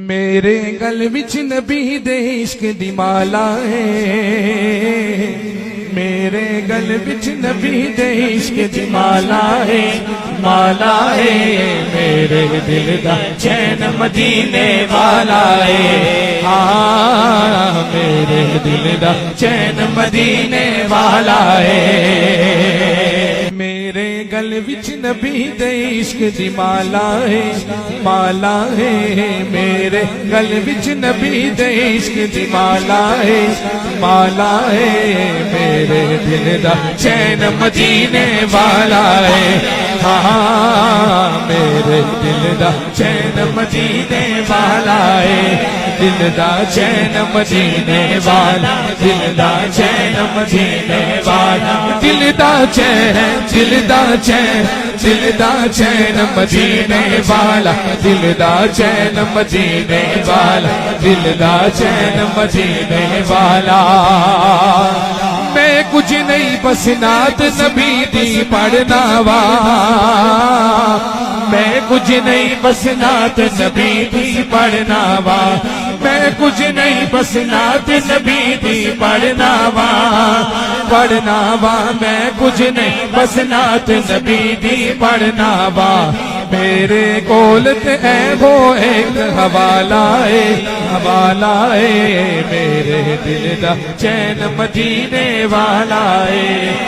میرے گل وچ نبی دے عشق دی مالا ہے، میرے گل وچ نبی دے عشق دی مالا ہے، مالا ہے میرے دل دا چین مدینے والا ہے، ہاں میرے دل دا چین مدینے والا ہے، میرے گل وچ نبی دے عشق دی مالا ہے، مالا ہے میرے گل وچ نبی دے عشق دی مالا ہے، مالا ہے میرے دل دا چین مدینے والا ہے، ہاں میرے دل دا چین مدینے والا ہے، دل دا چین مدینے والا، دل دا چین مدینے والا، دل دا چین، دل دا چین، دل دا چین مدینے والا، دل دا چین مدینے والا، دل دا چین مدینے والا، میں کچھ نہیں بس نعت نبی دی پڑھنا وا، میں کچھ نہیں بس نعت نبی دی پڑھنا وا، میں کچھ نہیں بس نعت نبی دی پڑھنا وا، پڑھنا وا، میں کچھ نہیں بس نعت نبی دی پڑھنا وا، میرے کول تے اے وہ ایک حوالہ ہے، حوالہ ہے میرے دل دا چین مدینے والا ہے،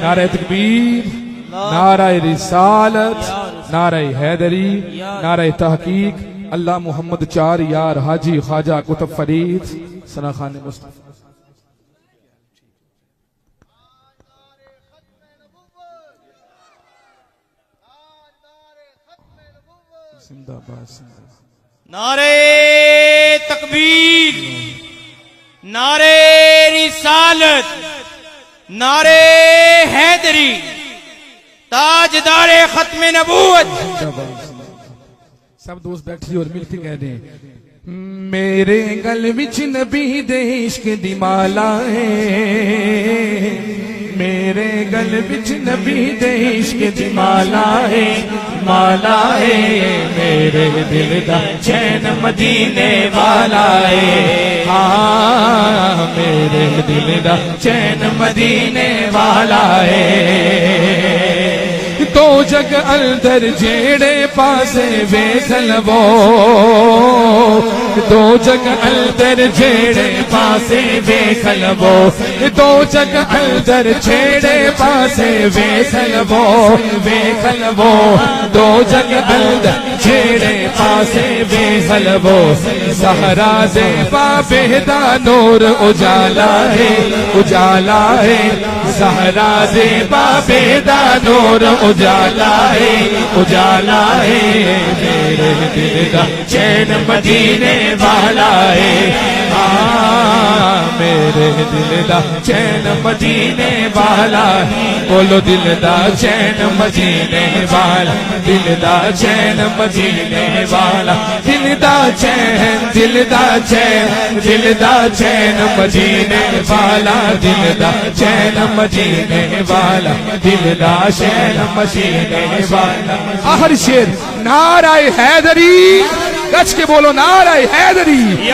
نعرہ تکبیر، نعرہ رسالت، نعرہ حیدری، نعرہ تحقیق، اللہ محمد چار یار حاجی خواجہ قطب فرید ثنا خان مصطفی۔ زندہ باد، نعرہ تکبیر، نعرہ رسالت، نعرہ حیدری، تاجدار ختم نبوت۔ سب دوست بیٹھی اور مل کے کہہ دیں، میرے گل وچ نبی دے عشق دی مالا ہے، میرے گل وچ نبی دے عشق دی مالا ہے، مالا ہے میرے دل دا چین مدینے والا ہے، ہاں میرے دل دا چین مدینے والا ہے، دو جگ اندر جیڑے پاسے ویکھ لو، دو جگ اندر جیڑے پاسے ویکھ لو، دو جگ اندر جیڑے پاسے ویکھ لو، ویکھ لو، دو جگ اندر جیڑے پاسے ویکھ لو، سہرا دے بابے دا نور اجالا ہے، اجالا ہے، سہرا دے بابے دا نور اجالا ہے، اجالا ہے میرے دل دا چین مدینے والا ہے، ہاں میرے دل دا چین مدینے والا ہے، بولو دل دا چین مدینے والا، دل دا چین مدینے والا، دل دا چین، دل دا چین، دل دا چین مدینے والا، دل دا چین مدینے والا، دل دا چین مدینے والا۔ آخر شیر، نعرہ حیدری، کچھ کے بولو نعرہ حیدری،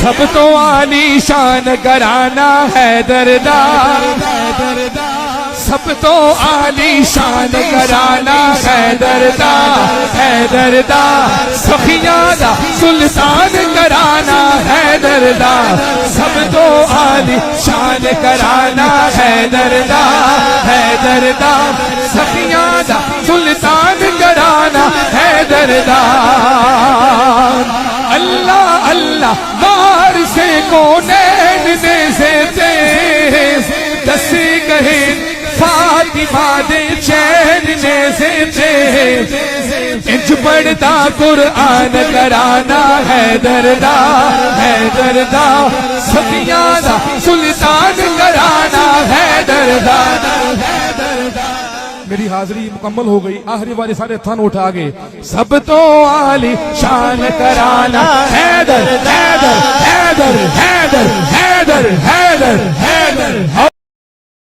سب تو عالی شان گھرانہ حیدر دا، سب تو عالی شان گھرانہ حیدر دا، حیدر دا، سخیاں دا سلطان گھرانہ حیدر دا، سب تو عالی شان گھرانہ حیدر دا، حیدر دا، سخیاں دا سلطان گھرانہ حیدر دا، اللہ اللہ بار سے کونین نے سے تیز دسی کہیں فاطمہ دے چین نے سے تیز انج پڑھتا قرآن گھرانہ حیدر دا، حیدر دا، سخیاں دا سلطان گھرانہ حیدر دا۔ میری حاضری مکمل ہو گئی، آخری والے سارے تھن اٹھا گئے، سب تو عالی شان گھرانہ حیدر، حیدر، حیدر، حیدر، حیدر، حیدر، حیدر۔